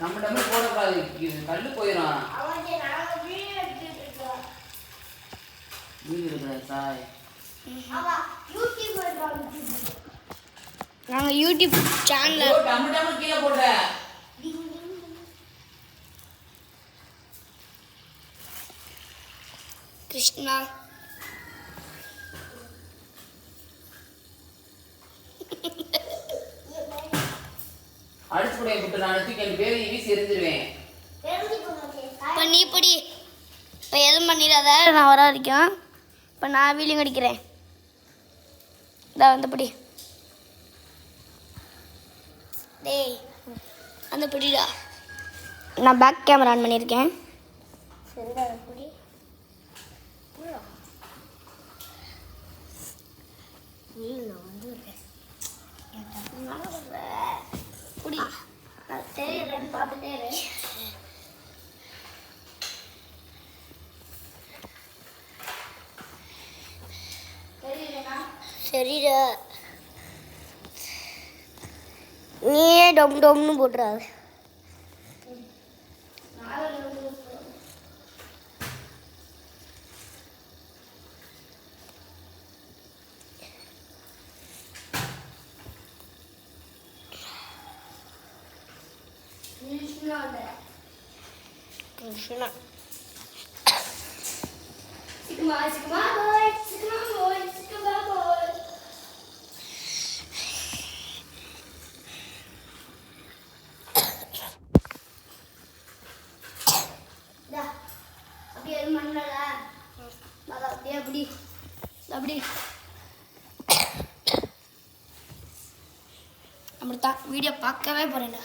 நம்ம டம்ளர் போடக்கூடாது, கல்லு போயிடும். வீடு இருக்கிற சாய் நாங்கள் யூடியூப் சேனல் டம்ளர் கீழே போடுற கிருஷ்ணா அடிச்சு போட விட்டு நான் தூக்கி என் பேரை வீசி எரிஞ்சிருவேன். இப்போ நீ இப்படி இப்போ எதுவும் பண்ணிடாத, நான் வர வரைக்கும். இப்போ நான் வீலிங் அடிக்கிறேன். இதா வந்தபடி டேய் அந்த பிடிடா. நான் பேக் கேமரா ஆன் பண்ணியிருக்கேன். சரிடா பிடி. நான் வந்து புடி தெரியுது பார்த்துட்டே இரு. சரிடா நீயே டொம் டொம்னு போட்டுறாது. கிருஷ்ணா சிக்குமா சிக்குமா பாய் சிக்குமா பாய் சிக்குமா பாய். அப்படியே மண்ணல அப்படியே அப்படி அப்படி அப்படித்தான் வீடியோ பார்க்கவே போறேன்டா.